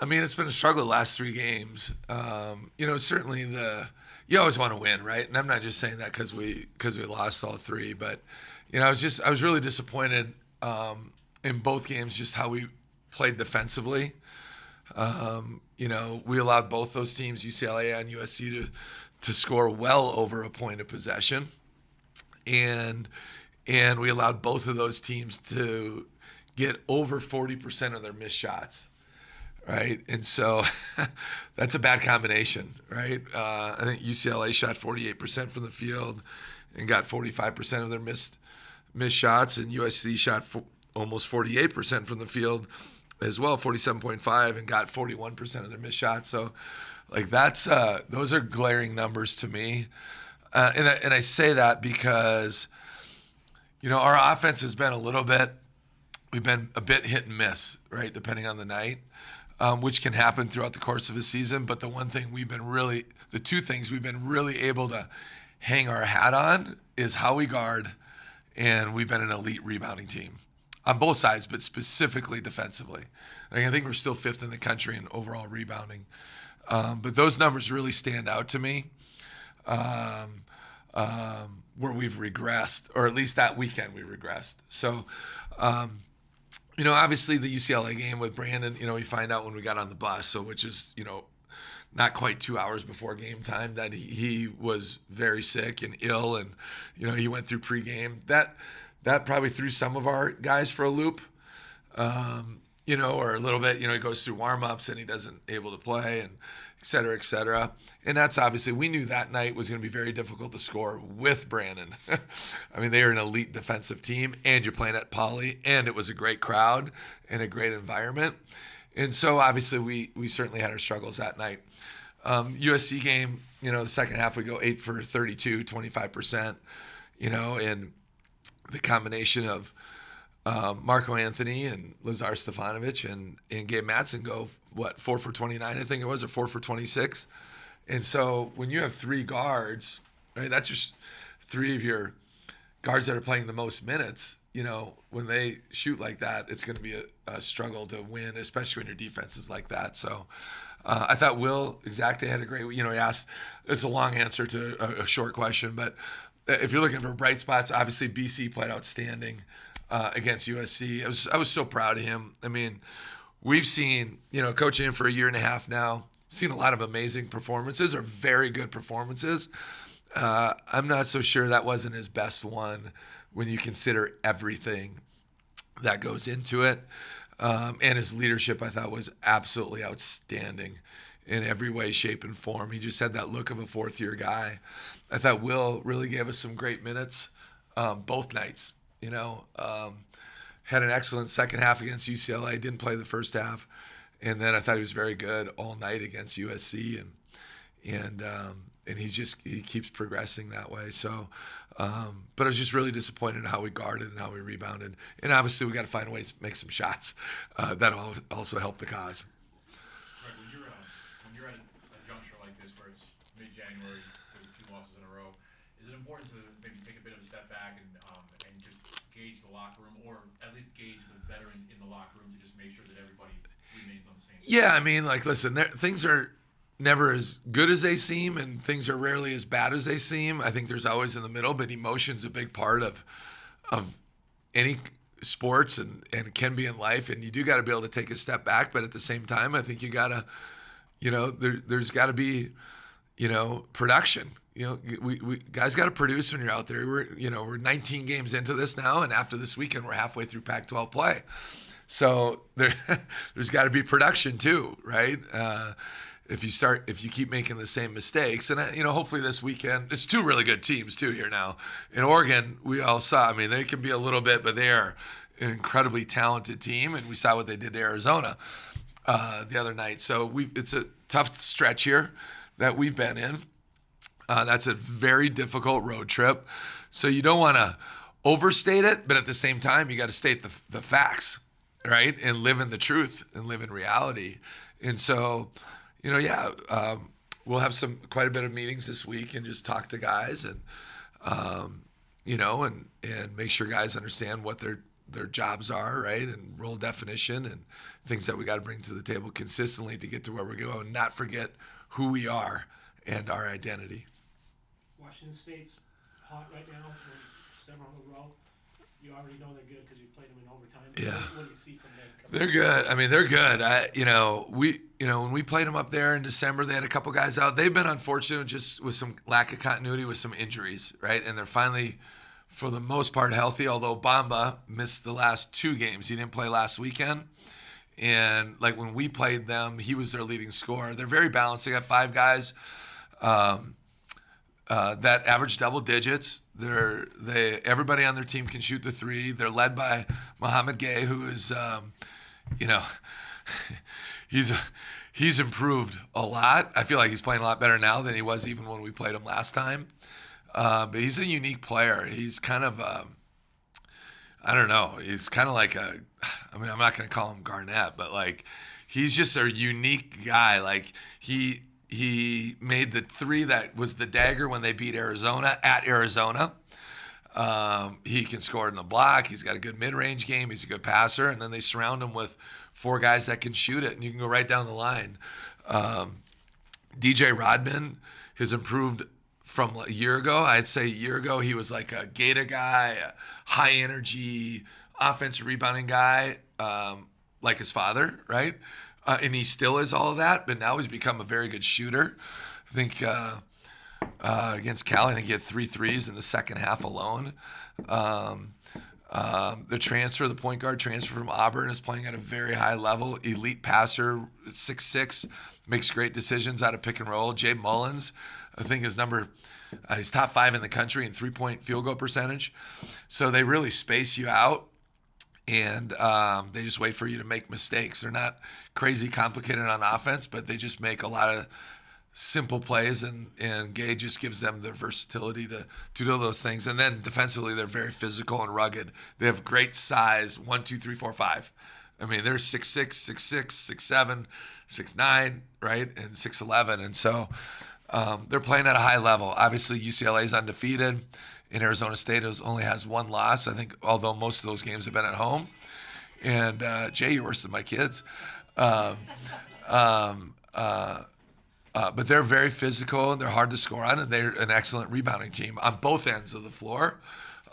I mean, it's been a struggle the last 3 games. Certainly you always want to win, right? And I'm not just saying that because we lost all 3, but I was really disappointed in both games just how we played defensively. We allowed both those teams, UCLA and USC, to score well over a point of possession, and we allowed both of those teams to get over 40% of their missed shots. Right, and so that's a bad combination, right? I think UCLA shot 48% from the field and got 45% of their missed shots, and USC shot almost 48% from the field as well, 47.5, and got 41% of their missed shots. So, those are glaring numbers to me, and I say that because our offense has been we've been a bit hit and miss, right, depending on the night. Which can happen throughout the course of a season. But the two things we've been really able to hang our hat on is how we guard, and we've been an elite rebounding team on both sides, but specifically defensively. I think we're still 5th in the country in overall rebounding. But those numbers really stand out to me, where we've regressed, or at least that weekend we regressed. So, obviously the UCLA game with Brandon, we find out when we got on the bus, which is, not quite 2 hours before game time, that he was very sick and ill, and, he went through pregame. That probably threw some of our guys for a loop, or a little bit, he goes through warm-ups and he doesn't able to play, and et cetera, et cetera. And that's obviously, we knew that night was going to be very difficult to score with Brandon. I mean, they are an elite defensive team, and you're playing at Poly, and it was a great crowd and a great environment. And so obviously we certainly had our struggles that night. USC game, the second half we go 8 for 32, 25%, and the combination of Marco Anthony and Lazar Stefanovic and Gabe Madsen go, 4 for 29, I think it was, or 4 for 26. And so when you have 3 guards, right, that's just 3 of your guards that are playing the most minutes. When they shoot like that, it's going to be a struggle to win, especially when your defense is like that. So I thought Will Exacte had a great, he asked, it's a long answer to a short question, but if you're looking for bright spots, obviously BC played outstanding against USC. I was so proud of him. I mean, we've seen, coaching him for a year and a half now, seen a lot of amazing performances, or very good performances. I'm not so sure that wasn't his best one when you consider everything that goes into it. And his leadership, I thought, was absolutely outstanding in every way, shape, and form. He just had that look of a fourth-year guy. I thought Will really gave us some great minutes both nights. Had an excellent second half against UCLA, didn't play the first half. And then I thought he was very good all night against USC, and he keeps progressing that way. So, but I was just really disappointed in how we guarded and how we rebounded. And obviously, we got to find ways to make some shots. That'll also help the cause. Right, when you're at a juncture like this, where it's mid-January with 2 losses in a row, is it important to maybe take a bit of a step back and just gauge the locker room, or at least gauge the veterans in the locker room, to just make sure that everybody remains on the same page? Yeah, I mean, listen, things are never as good as they seem, and things are rarely as bad as they seem. I think there's always in the middle, but emotion's a big part of any sports and can be in life, and you do got to be able to take a step back, but at the same time, I think you got to, there's got to be, production. We guys got to produce when you're out there. We're 19 games into this now, and after this weekend, we're halfway through Pac-12 play. So there's got to be production too, right? If you keep making the same mistakes, and hopefully this weekend, it's 2 really good teams too here now. In Oregon, we all saw, I mean, they can be a little bit, but they are an incredibly talented team, and we saw what they did to Arizona the other night. So it's a tough stretch here that we've been in. That's a very difficult road trip. So you don't want to overstate it, but at the same time, you got to state the facts, right? And live in the truth and live in reality. And so, we'll have quite a bit of meetings this week and just talk to guys and, and make sure guys understand what their jobs are, right, and role definition and things that we got to bring to the table consistently to get to where we go, and not forget who we are and our identity. Washington State's hot right now, several in a row. You already know they're good because you played them in overtime. Yeah. What do you see from them? They're good. I mean, they're good. When we played them up there in December, they had a couple guys out. They've been unfortunate just with some lack of continuity with some injuries, right? And they're finally, for the most part, healthy. Although Bamba missed the last 2 games, he didn't play last weekend. And like when we played them, he was their leading scorer. They're very balanced. They got 5 guys that average double digits. Everybody on their team can shoot the 3. They're led by Mohamed Gay, who is, he's improved a lot. I feel like he's playing a lot better now than he was even when we played him last time. But he's a unique player. He's kind of, I don't know. He's kind of like I'm not going to call him Garnett, but like, he's just a unique guy. Like he made the 3 that was the dagger when they beat Arizona at Arizona. He can score in the block. He's got a good mid-range game. He's a good passer. And then they surround him with 4 guys that can shoot it, and you can go right down the line. DJ Rodman has improved from a year ago. I'd say a year ago he was like a Gator guy, a high-energy offensive rebounding guy, like his father, right? And he still is all of that, but now he's become a very good shooter. I think against Cal, I think he had 3 threes in the second half alone. The point guard transfer from Auburn is playing at a very high level. Elite passer, 6'6", makes great decisions out of pick and roll. Jay Mullins, I think he's top 5 in the country in 3-point field goal percentage. So they really space you out. And they just wait for you to make mistakes. They're not crazy complicated on offense, but they just make a lot of simple plays, and Gay just gives them the versatility to do those things. And then defensively, they're very physical and rugged. They have great size, 1, 2, 3, 4, 5. I mean, they're 6'6", 6'6", 6'7", 6'9", right, and 6'11". And so they're playing at a high level. Obviously, UCLA is undefeated. And Arizona State only has 1 loss, I think, although most of those games have been at home. And Jay, you're worse than my kids. But they're very physical, and they're hard to score on, and they're an excellent rebounding team on both ends of the floor.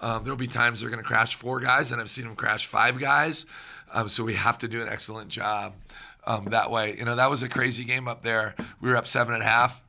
There'll be times they're going to crash 4 guys, and I've seen them crash 5 guys. So we have to do an excellent job that way. That was a crazy game up there. We were up 7.5.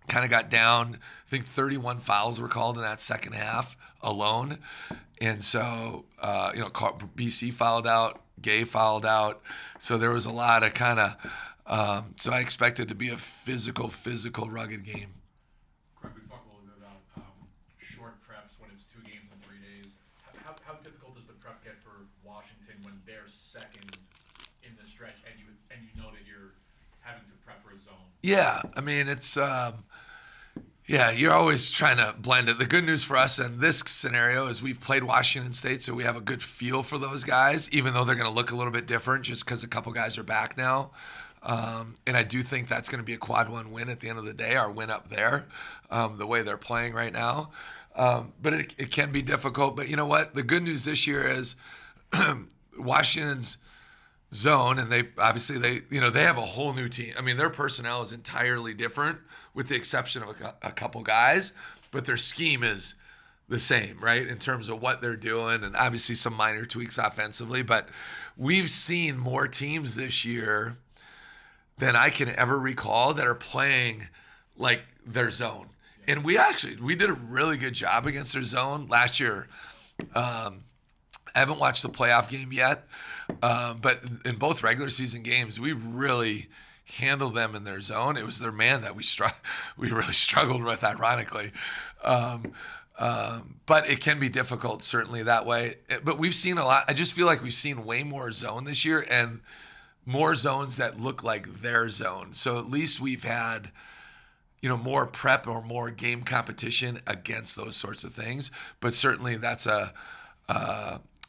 Kind of got down. I think 31 fouls were called in that second half alone. And so, BC fouled out, Gay fouled out. So there was a lot of so I expected to be a physical, rugged game. Craig, we talked a little bit about short preps when it's 2 games in 3 days. How difficult does the prep get for Washington when they're second in the stretch and you know that you're having to prep for a zone? Yeah, I mean, it's you're always trying to blend it. The good news for us in this scenario is we've played Washington State, so we have a good feel for those guys, even though they're going to look a little bit different just because a couple guys are back now. And I do think that's going to be a quad 1 win at the end of the day, our win up there, the way they're playing right now. But it can be difficult. But you know what? The good news this year is Washington's zone, and they have a whole new team. I mean, their personnel is entirely different with the exception of a couple guys, but their scheme is the same, right, in terms of what they're doing, and obviously some minor tweaks offensively. But we've seen more teams this year than I can ever recall that are playing like their zone. And we did a really good job against their zone last year. I haven't watched the playoff game yet, but in both regular season games, we really handled them in their zone. It was their man that we really struggled with, ironically. But it can be difficult, certainly that way. But we've seen a lot. I just feel like we've seen way more zone this year and more zones that look like their zone. So at least we've had, more prep or more game competition against those sorts of things. But certainly that's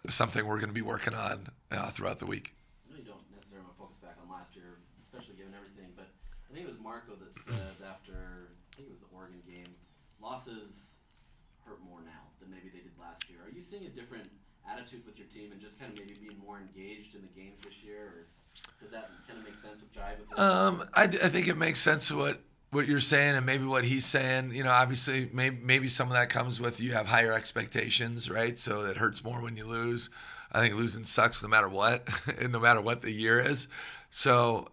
something we're going to be working on throughout the week. I know you don't necessarily want to focus back on last year, especially given everything, but I think it was Marco that said after, I think it was the Oregon game, losses hurt more now than maybe they did last year. Are you seeing a different attitude with your team and just kind of maybe being more engaged in the games this year? Or does that kind of make sense with jive with I think it makes sense what you're saying and maybe what he's saying. You know, obviously maybe some of that comes with you have higher expectations, right? So it hurts more when you lose. I think losing sucks no matter what, and no matter what the year is. So,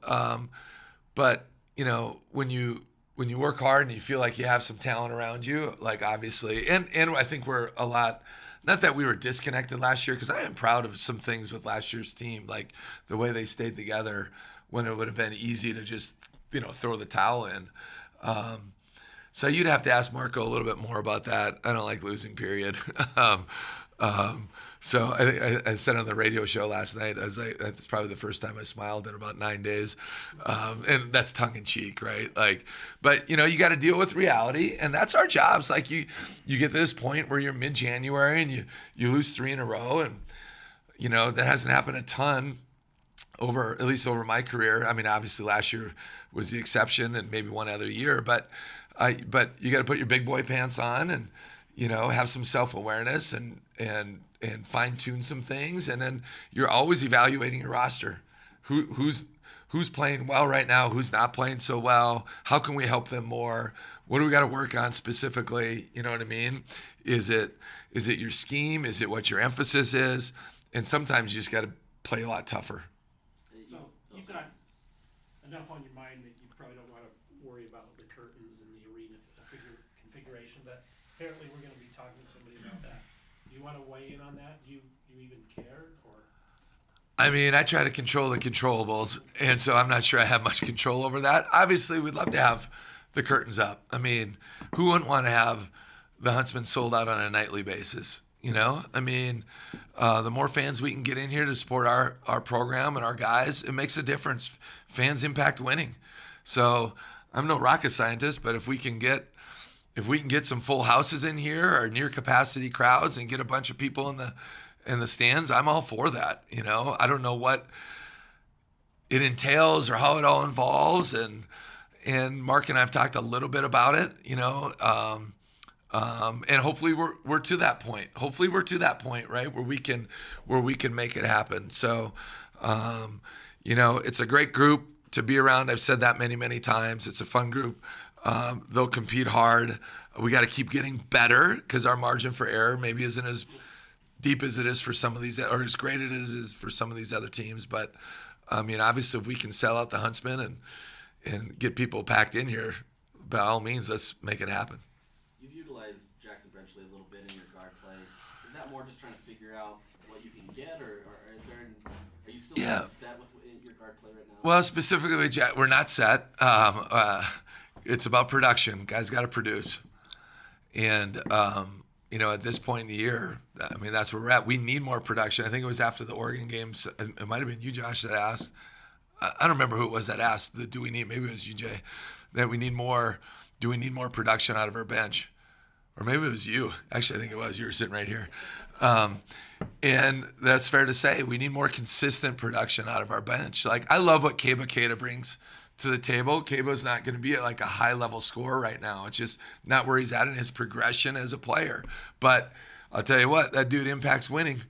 but you know, when you work hard and you feel like you have some talent around you, like obviously, and I think we're a lot. Not that we were disconnected last year, because I am proud of some things with last year's team, like the way they stayed together when it would have been easy to just throw the towel in. So you'd have to ask Marco a little bit more about that. I don't like losing, period. So I said on the radio show last night, I was like, that's probably the first time I smiled in about 9 days. And that's tongue in cheek, right? Like, but you got to deal with reality, and that's our jobs. Like you get to this point where you're mid-January and you lose 3 in a row, and that hasn't happened a ton at least over my career. I mean, obviously last year was the exception, and maybe one other year, but you got to put your big boy pants on and have some self-awareness and fine-tune some things, and then you're always evaluating your roster. Who's playing well right now? Who's not playing so well? How can we help them more? What do we got to work on specifically? You know what I mean? Is it your scheme? Is it what your emphasis is? And sometimes you just got to play a lot tougher. So you've got enough on your mind that you probably don't want to worry about the curtains and the arena configuration, but apparently we're going to be talking to somebody about that. Do you want to weigh in on that? Do you even care? Or I mean, I try to control the controllables, and so I'm not sure I have much control over that. Obviously, we'd love to have the curtains up. I mean, who wouldn't want to have the Huntsman sold out on a nightly basis? I mean, the more fans we can get in here to support our program and our guys, it makes a difference. Fans impact winning. So I'm no rocket scientist, but if we can get some full houses in here or near capacity crowds and get a bunch of people in the stands, I'm all for that. I don't know what it entails or how it all involves, and Mark and I have talked a little bit about it. And hopefully we're to that point. Hopefully we're to that point, right, where we can make it happen. So, it's a great group to be around. I've said that many, many times. It's a fun group. They'll compete hard. We got to keep getting better because our margin for error maybe isn't as deep as it is for some of these, or as great it is for some of these other teams. But I mean, obviously, if we can sell out the Huntsman and get people packed in here, by all means, let's make it happen. You've utilized Jackson Brenchley a little bit in your guard play. Is that more just trying to figure out what you can get, or are you still set with your guard play right now? Well, specifically with Jack, we're not set. It's about production. Guys got to produce. And, at this point in the year, I mean, that's where we're at. We need more production. I think it was after the Oregon games. It might have been you, Josh, that asked. I don't remember who it was that asked. Maybe it was you, Jay, that we need more. Do we need more production out of our bench? Or maybe it was you. Actually, I think it was. You were sitting right here. And that's fair to say. We need more consistent production out of our bench. Like, I love what Keba Keita brings to the table. Keba's not going to be at like a high-level scorer right now. It's just not where he's at in his progression as a player. But I'll tell you what, that dude impacts winning.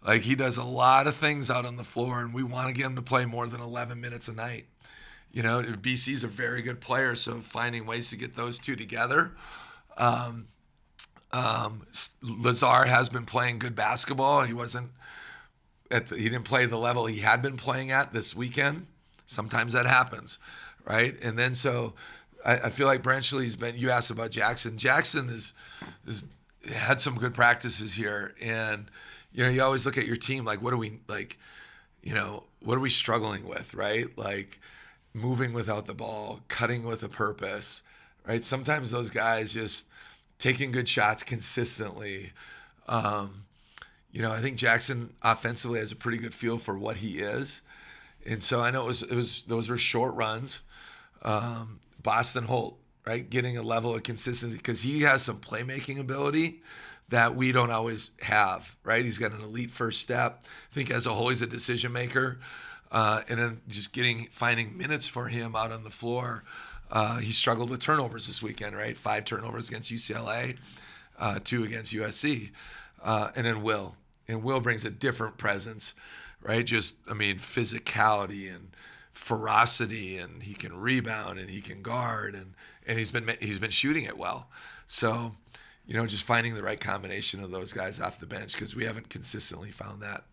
Like, he does a lot of things out on the floor, and we want to get him to play more than 11 minutes a night. BC's a very good player, so finding ways to get those two together. Lazar has been playing good basketball. He didn't play the level he had been playing at this weekend. Sometimes that happens, right? And then so I feel like Brenchley's been. You asked about Jackson. Jackson is had some good practices here, and you always look at your team like, what are we like? What are we struggling with, right? Like moving without the ball, cutting with a purpose, right? Sometimes those guys just taking good shots consistently. I think Jackson offensively has a pretty good feel for what he is. And so I know it was those were short runs. Boston Holt, right, getting a level of consistency because he has some playmaking ability that we don't always have, right? He's got an elite first step. I think as a whole, he's a decision maker. And then just finding minutes for him out on the floor. He struggled with turnovers this weekend, right? 5 turnovers against UCLA, 2 against USC. And then Will. and Will brings a different presence, right? Just, I mean, physicality and ferocity, and he can rebound and he can guard, and he's been shooting it well. So, just finding the right combination of those guys off the bench, because we haven't consistently found that.